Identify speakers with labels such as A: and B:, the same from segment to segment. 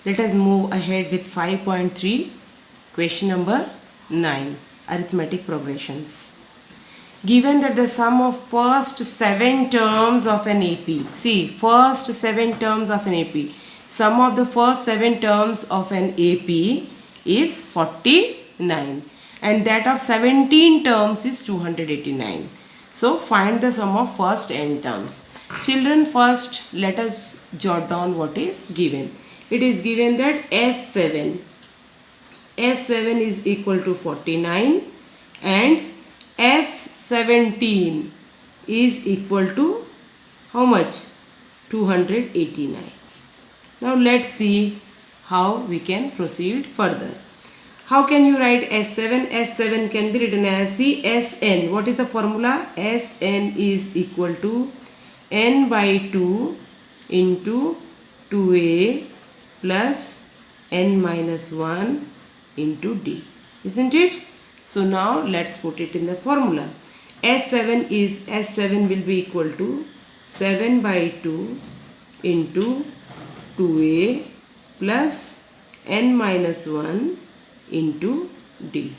A: Let us move ahead with 5.3. Question number 9. Arithmetic progressions. Given that the sum of first 7 terms of an AP. See, first 7 terms of an AP. Sum of the first 7 terms of an AP is 49. And that of 17 terms is 289. So, find the sum of first n terms. Children, first let us jot down what is given. It is given that S7 is equal to 49 and S17 is equal to how much? 289. Now let's see how we can proceed further. How can you write S7? S7 can be written as Sn. What is the formula? Sn is equal to n by 2 into 2a plus n minus 1 into d. Isn't it? So now let's put it in the formula. S7 will be equal to 7 by 2 into 2a plus n minus 1 into d.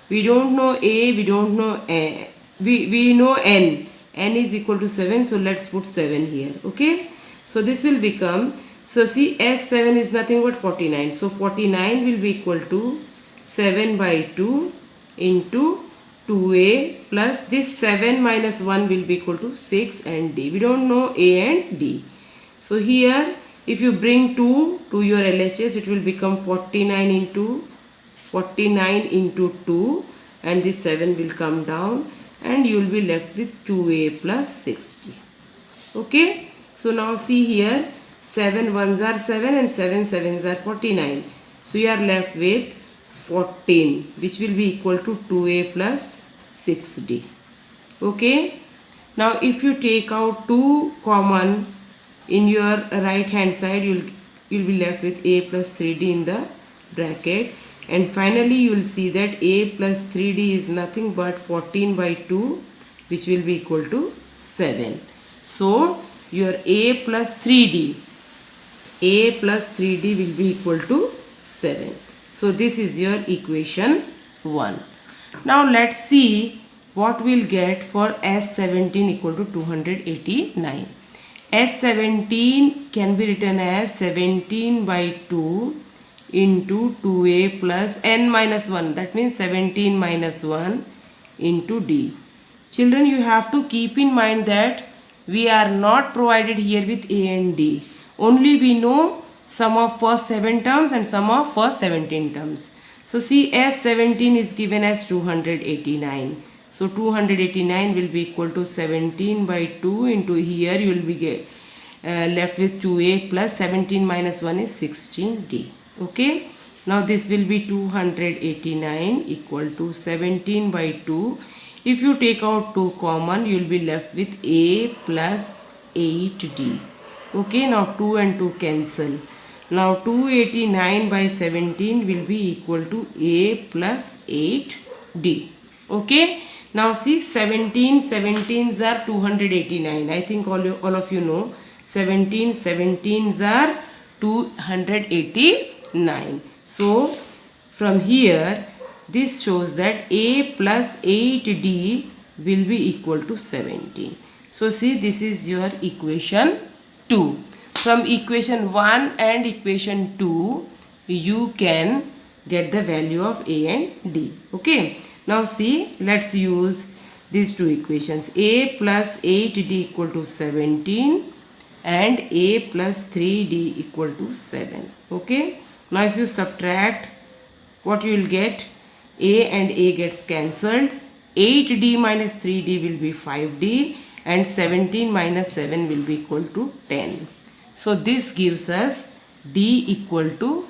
A: We don't know a, we don't know a. We know n. N is equal to 7, so let's put 7 here. Okay. So this will become, so see, S7 is nothing but 49. So 49 will be equal to 7 by 2 into 2a plus this 7 minus 1 will be equal to 6 and d. We don't know a and d. So here if you bring 2 to your LHS, it will become 49 into 2 and this 7 will come down and you will be left with 2a plus 60. Okay. So now see here, 7 ones are 7 and 7 sevens are 49. So you are left with 14, which will be equal to 2a plus 6d. Okay. Now if you take out 2 common in your right hand side, you'll be left with a plus 3d in the bracket, and finally you will see that a plus 3d is nothing but 14 by 2, which will be equal to 7. So your a plus 3d will be equal to 7. So this is your equation 1. Now let's see what we'll get for S17 equal to 289. S17 can be written as 17 by 2 into 2a plus n minus 1. That means 17 minus 1 into d. Children, you have to keep in mind that we are not provided here with a and d. Only we know sum of first 7 terms and sum of first 17 terms. So see, S17 is given as 289. So 289 will be equal to 17 by 2 into here you will be left with 2a plus 17 minus 1 is 16d. Okay. Now this will be 289 equal to 17 by 2. If you take out 2 common, you will be left with a plus 8d. Okay. Now 2 and 2 cancel. Now 289 by 17 will be equal to a plus 8d. Okay. Now see, 17s are 289. I think all of you know 17s are 289. So from here this shows that a plus 8d will be equal to 17. So see, this is your equation 2. From equation 1 and equation 2 you can get the value of a and d. Okay. Now see, let's use these two equations. A plus 8d equal to 17 and a plus 3d equal to 7. Okay. Now if you subtract, what you will get? A and a gets cancelled. 8d minus 3d will be 5d and 17 minus 7 will be equal to 10. So this gives us d equal to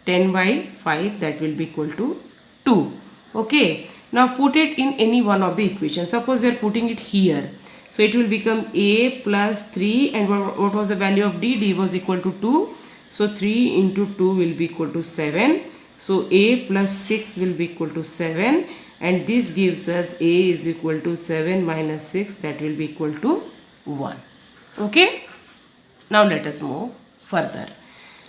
A: 10 by 5, that will be equal to 2. Okay. Now put it in any one of the equations. Suppose we are putting it here. So it will become a plus 3 and what was the value of d? D was equal to 2. So 3 into 2 will be equal to 7. So a plus 6 will be equal to 7 and this gives us a is equal to 7 minus 6, that will be equal to 1. Okay. Now let us move further.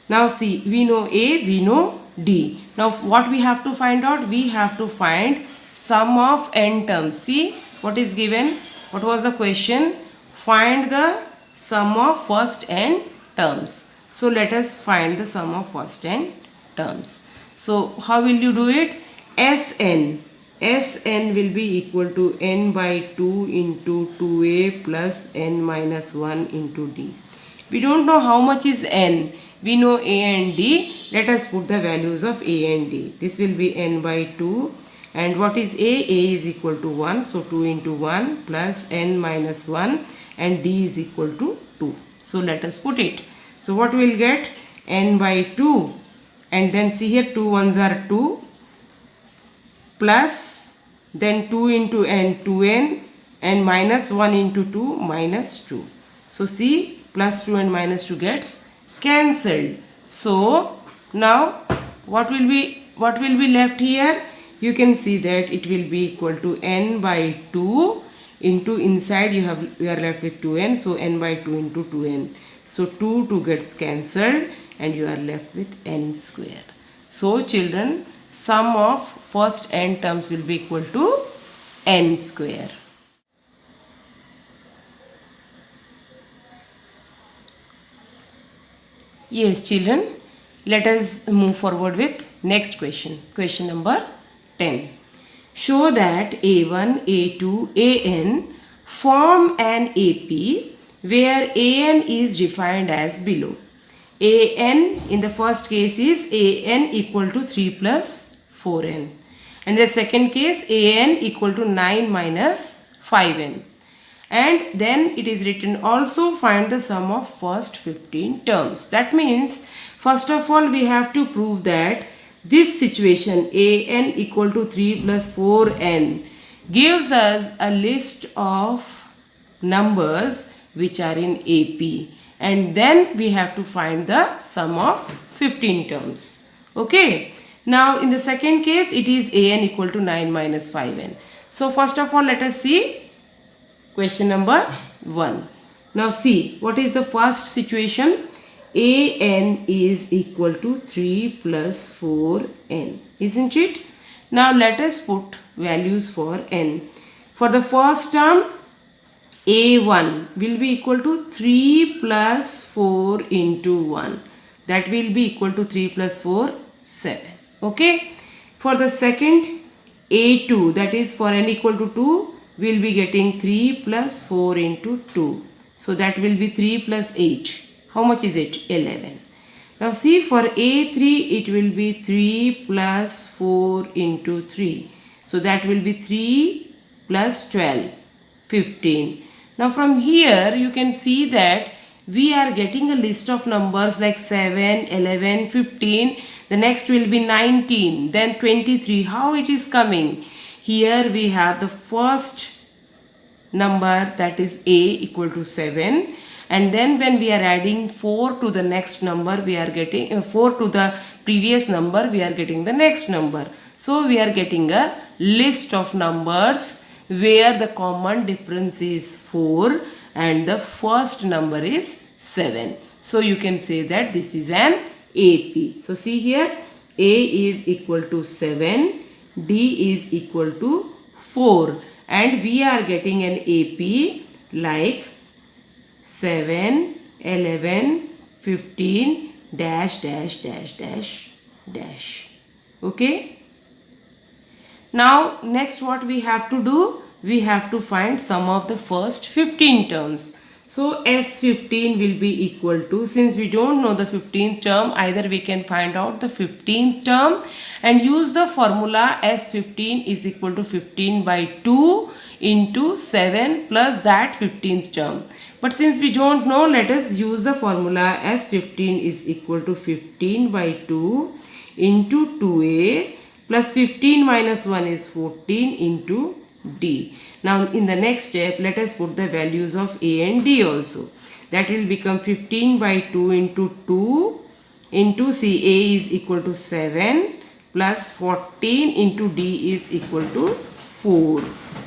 A: Now see, we know A, we know D. Now what we have to find out? We have to find sum of n terms. See what is given? What was the question? Find the sum of first n terms. So let us find the sum of first n terms. So how will you do it? Sn will be equal to n by 2 into 2a plus n minus 1 into d. We don't know how much is n. We know a and d. Let us put the values of a and d. This will be n by 2. And what is a? A is equal to 1. So 2 into 1 plus n minus 1 and d is equal to 2. So let us put it. So what we will get? N by 2. And then see here 2 ones are 2. Plus then 2 into n 2n and minus 1 into 2 minus 2. So see, plus 2 and minus 2 gets cancelled. So now what will be left here? You can see that it will be equal to n by 2 into inside we are left with 2n. So n by 2 into 2n. So 2 gets cancelled and you are left with n square. So children, sum of first n terms will be equal to n square. Yes children, let us move forward with next question. Question number 10. Show that A1, A2, AN form an AP where AN is defined as below. AN in the first case is AN equal to 3 plus 4n. And the second case AN equal to 9 minus 5n. And then it is written also find the sum of first 15 terms. That means first of all we have to prove that this situation AN equal to 3 plus 4n gives us a list of numbers which are in AP. And then we have to find the sum of 15 terms. Okay. Now in the second case it is AN equal to 9 minus 5n. So first of all let us see question number 1. Now see what is the first situation. AN is equal to 3 plus 4n. Isn't it? Now let us put values for n. For the first term A1 will be equal to 3 plus 4 into 1. That will be equal to 3 plus 4, 7. Okay. For the second A2, that is for n equal to 2, we will be getting 3 plus 4 into 2. So that will be 3 plus 8. How much is it? 11. Now see for A3 it will be 3 plus 4 into 3. So that will be 3 plus 12, 15. Now from here you can see that we are getting a list of numbers like 7, 11, 15. The next will be 19, then 23. How it is coming? Here we have the first number, that is A equal to 7. And then when we are adding 4 to the next number, we are getting 4 to the previous number, we are getting the next number. So we are getting a list of numbers where the common difference is 4 and the first number is 7. So you can say that this is an AP. So see here, A is equal to 7, D is equal to 4, and we are getting an AP like 7, 11, 15, dash, dash, dash, dash, dash. Okay. Now next what we have to do? We have to find sum of the first 15 terms. So S15 will be equal to, since we don't know the 15th term, either we can find out the 15th term and use the formula S15 is equal to 15 by 2 into 7 plus that 15th term. But since we don't know, let us use the formula S15 is equal to 15 by 2 into 2a plus 15 minus 1 is 14 into d. Now in the next step, let us put the values of a and d also. That will become 15 by 2 into 2 into c, a is equal to 7 plus 14 into d is equal to 4.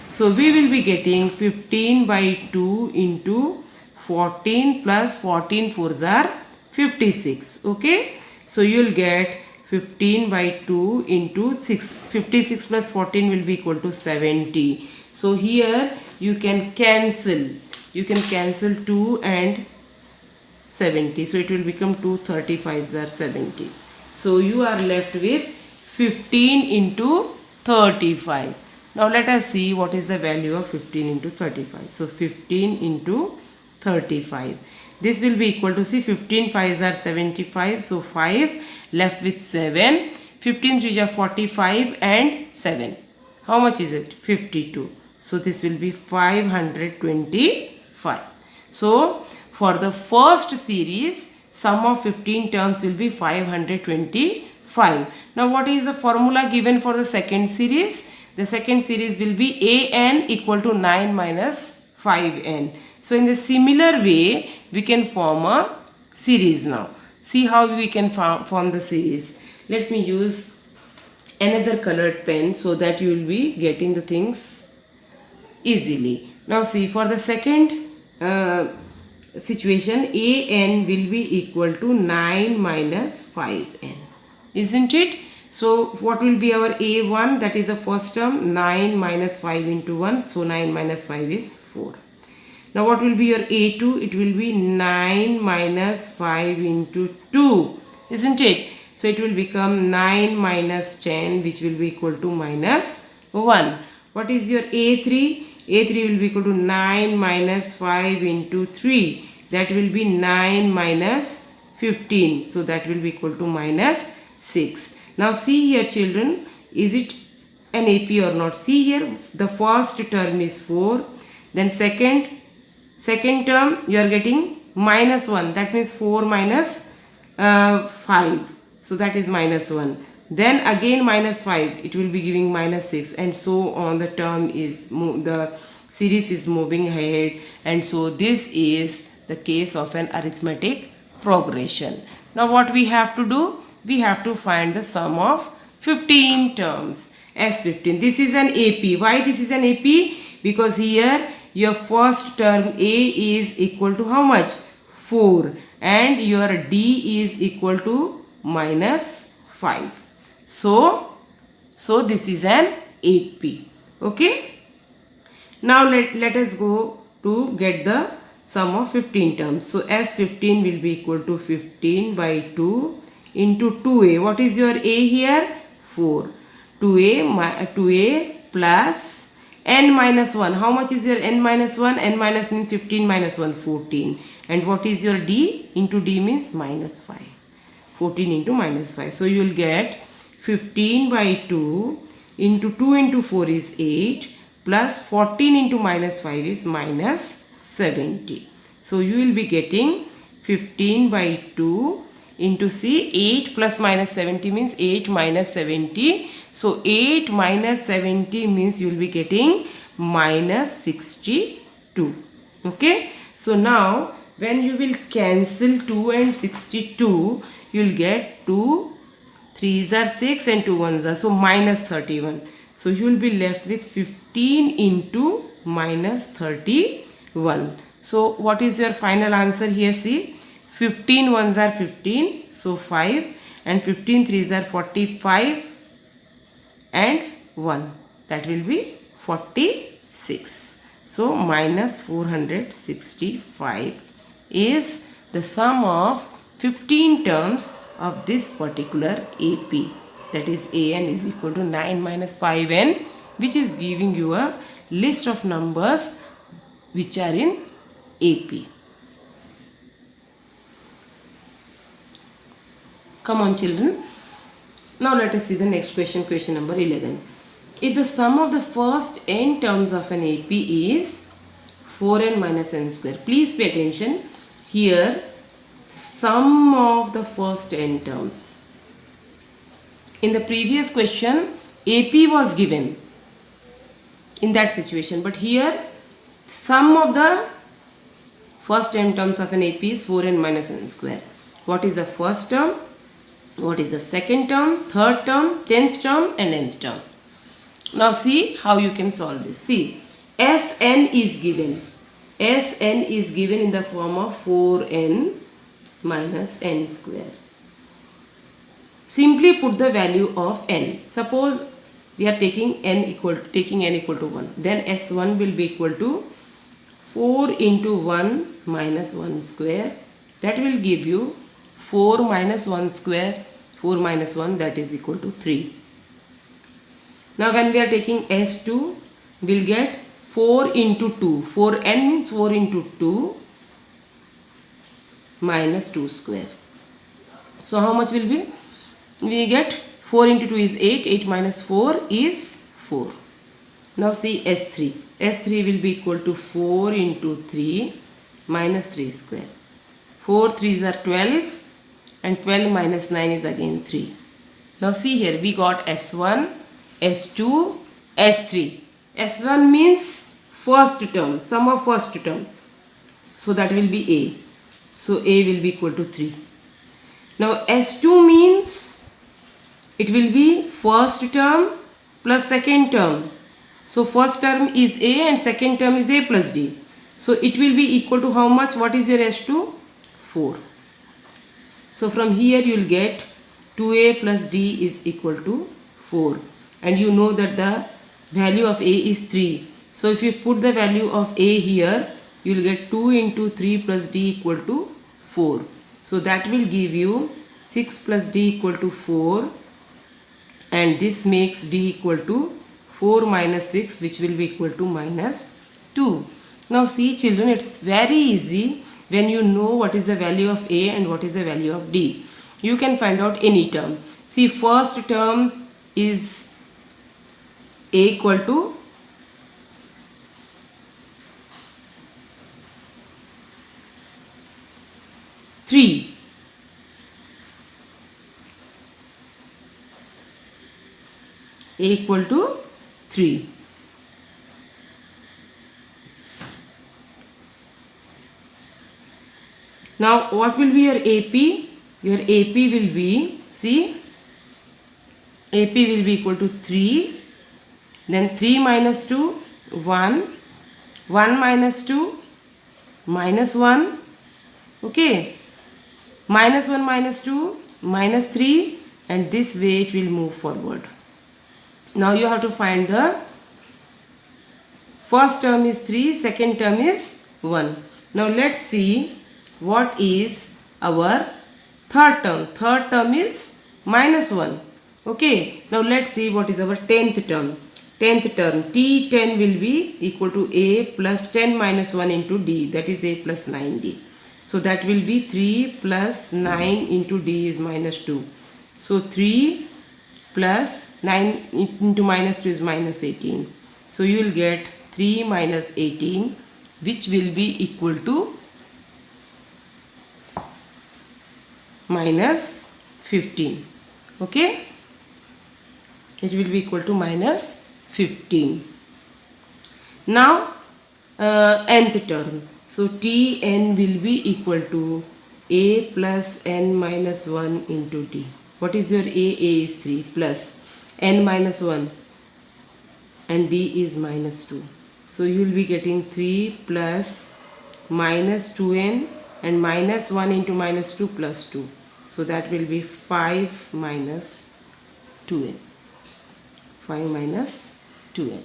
A: So we will be getting 15 by 2 into 14 plus 14 4s are 56. Okay, so you'll get 15 by 2 into 6. 56 plus 14 will be equal to 70. So here you can cancel 2 and 70. So it will become 2 35s are 70. So you are left with 15 into 35. Now let us see what is the value of 15 into 35. So 15 into 35. This will be equal to, see, 15 5s are 75. So 5 left with 7. 15 3s are 45 and 7. How much is it? 52. So this will be 525. So for the first series, sum of 15 terms will be 525. Now what is the formula given for the second series? The second series will be an equal to 9 minus 5n. So in the similar way, we can form a series now. See how we can form the series. Let me use another colored pen so that you will be getting the things easily. Now see, for the second situation, an will be equal to 9 minus 5n, isn't it? So what will be our a1? That is the first term. 9 minus 5 into 1. So 9 minus 5 is 4. Now what will be your a2? It will be 9 minus 5 into 2, isn't it? So it will become 9 minus 10, which will be equal to minus 1. What is your a3? a3 will be equal to 9 minus 5 into 3. That will be 9 minus 15. So that will be equal to minus 6. Now see here children, is it an AP or not? See here, the first term is 4. Then second term you are getting minus 1. That means 4 minus 5. So that is minus 1. Then again minus 5. It will be giving minus 6. And so on, the term is, the series is moving ahead. And so this is the case of an arithmetic progression. Now what we have to do? We have to find the sum of 15 terms as 15. This is an AP. Why this is an AP? Because here your first term A is equal to how much? 4. And your D is equal to minus 5. So this is an AP. Okay. Now let us go to get the sum of 15 terms. So as 15 will be equal to 15 by 2 into 2a. What is your a here? 4. 2a plus n minus 1. How much is your n minus 1? N minus means 15 minus 1, 14. And what is your d? Into d means minus 5. 14 into minus 5. So you will get 15 by 2 into 2 into 4 is 8 plus 14 into minus 5 is minus 70. So you will be getting 15 by 2 into, see, 8 plus minus 70 means 8 minus 70. So 8 minus 70 means you will be getting minus 62. Okay. So now when you will cancel 2 and 62, you will get 2 3s are 6 and 2 1s are, so minus 31. So you will be left with 15 into minus 31. So what is your final answer here? See, 15 1s are 15, so 5, and 15 3s are 45 and 1, that will be 46. So minus 465 is the sum of 15 terms of this particular AP. That is AN is equal to 9 minus 5N, which is giving you a list of numbers which are in AP. Come on children. Now let us see the next question, question number 11. If the sum of the first n terms of an AP is 4n minus n square. Please pay attention. Here, sum of the first n terms. In the previous question, AP was given in that situation. But here, sum of the first n terms of an AP is 4n minus n square. What is the first term? What is the second term, third term, 10th term and nth term? Now see how you can solve this. See, Sn is given. Sn is given in the form of 4n minus n square. Simply put the value of n. Suppose we are taking n equal to 1. Then s1 will be equal to 4 into 1 minus 1 square. That will give you 4 minus 1 square. 4 minus 1, that is equal to 3. Now when we are taking s2, we'll get 4 into 2. 4n means 4 into 2 minus 2 square. So how much will be? We get 4 into 2 is 8. 8 minus 4 is 4. Now see s3. s3 will be equal to 4 into 3 minus 3 square. 4 3s are 12 and 12 minus 9 is again 3. Now see here, we got s1, s2, s3. s1 means first term, sum of first term. So that will be a. So a will be equal to 3. Now s2 means it will be first term plus second term. So first term is a and second term is a plus d. So it will be equal to how much? What is your s2? 4. So from here you will get 2a plus d is equal to 4. And you know that the value of a is 3. So if you put the value of a here, you will get 2 into 3 plus d equal to 4. So that will give you 6 plus d equal to 4. And this makes d equal to 4 minus 6, which will be equal to minus 2. Now see children, it's very easy when you know what is the value of a and what is the value of d. You can find out any term. See, first term is a equal to 3. A equal to 3. Now what will be your AP? Your AP will be, see, AP will be equal to 3. Then 3 minus 2, 1. 1 minus 2, minus 1. Okay. Minus 1 minus 2, minus 3. And this way it will move forward. Now you have to find the first term is 3, second term is 1. Now let's see what is our third term. Third term is minus 1. Okay. Now let's see what is our 10th term. 10th term, T10 will be equal to a plus 10 minus 1 into d, that is a plus 9d. So that will be 3 plus 9 into d is minus 2. So 3 plus 9 into minus 2 is minus 18. So you will get 3 minus 18, which will be equal to minus 15. Okay, which will be equal to minus 15. Now nth term. So Tn will be equal to a plus n minus 1 into d. What is your a? A is 3 plus n minus 1 and d is minus 2. So you will be getting 3 plus minus 2n and minus 1 into minus 2 plus 2. So that will be 5 minus 2n. 5 minus 2n.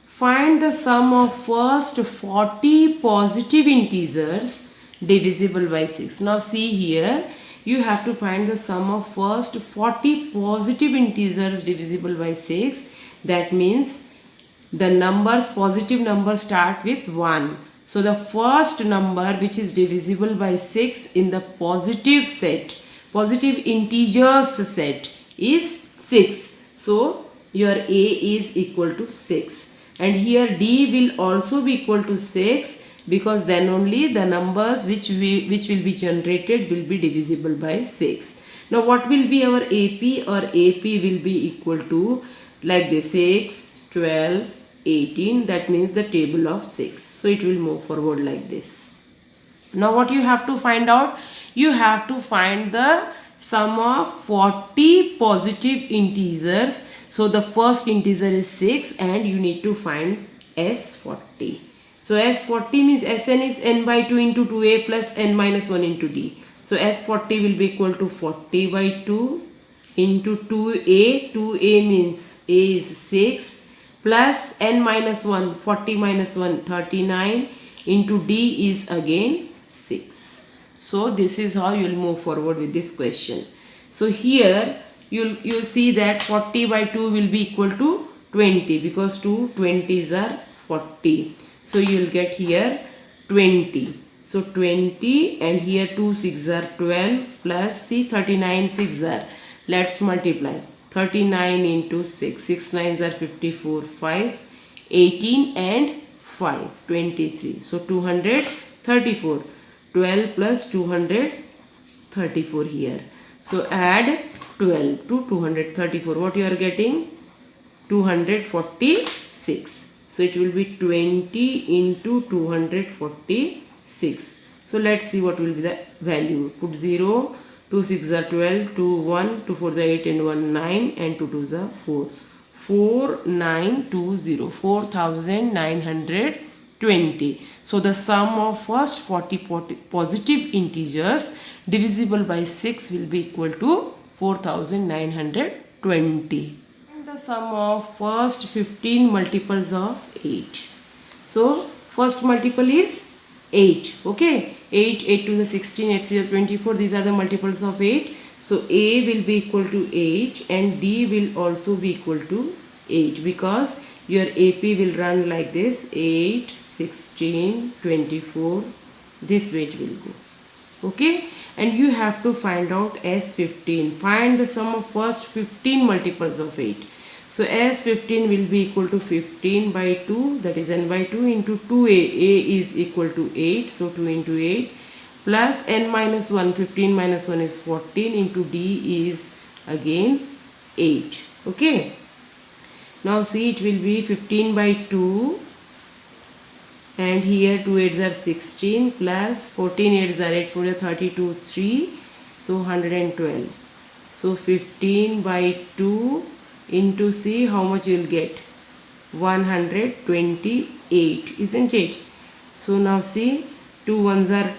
A: Find the sum of first 40 positive integers divisible by 6. Now see here, you have to find the sum of first 40 positive integers divisible by 6. That means the numbers, positive numbers start with 1. So the first number which is divisible by 6 in the positive set, positive integers set is 6. So your a is equal to 6. And here d will also be equal to 6, because then only the numbers which will be generated will be divisible by 6. Now what will be our AP? Or AP will be equal to like this, 6, 12, 18. That means the table of 6. So it will move forward like this. Now what you have to find out? You have to find the sum of 40 positive integers. So the first integer is 6 and you need to find S40. So S40 means Sn is n by 2 into 2a plus n minus 1 into d. So S40 will be equal to 40 by 2 into 2a. 2a means a is 6 plus n minus 1, 40 minus 1, 39 into d is again 6. So this is how you will move forward with this question. So here you'll see that 40 by 2 will be equal to 20 because 2 20s are 40. So you will get here 20. So 20 and here 2 6 are 12 plus see 39 6 are. Let's multiply. 39 into 6. 6 9s are 54. 5 18 and 5 23. So 234. 12 plus 234 here. So add 12 to 234. What you are getting? 246. So it will be 20 into 246. So let's see what will be the value. Put 0, 2 6 are 12, 2 1, 2 4 are 8 and 1 9 and 2 2 are 4. 4920, 4920. So the sum of first 40 positive integers divisible by 6 will be equal to 4920. The sum of first 15 multiples of 8. So first multiple is 8. Okay, 8, 8 to the 16, 8 to the 24. These are the multiples of 8. So a will be equal to 8 and d will also be equal to 8 because your AP will run like this: 8, 16, 24. This way it will go. Okay, and you have to find out S15. Find the sum of first 15 multiples of 8. So S15 will be equal to 15 by 2, that is n by 2 into 2a. A is equal to 8, so 2 into 8 plus n minus 1. 15 minus 1 is 14 into d is again 8. Okay. Now see, it will be 15 by 2 and here 2 8s are 16 plus 14 8s are 8 4 are 32 3, so 112. So 15 by 2 into C, how much you will get? 128, isn't it? So now see, 2 1s are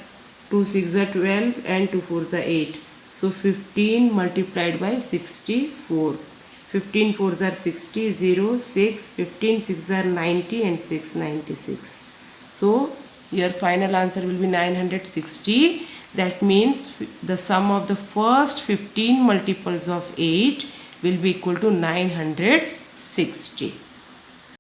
A: 2 6 are 12 and 2 4s are 8. So 15 multiplied by 64. 15 4s are 60, 0, 6, 15 6 are 90 and 6 96. So your final answer will be 960. That means the sum of the first 15 multiples of 8 will be equal to 960.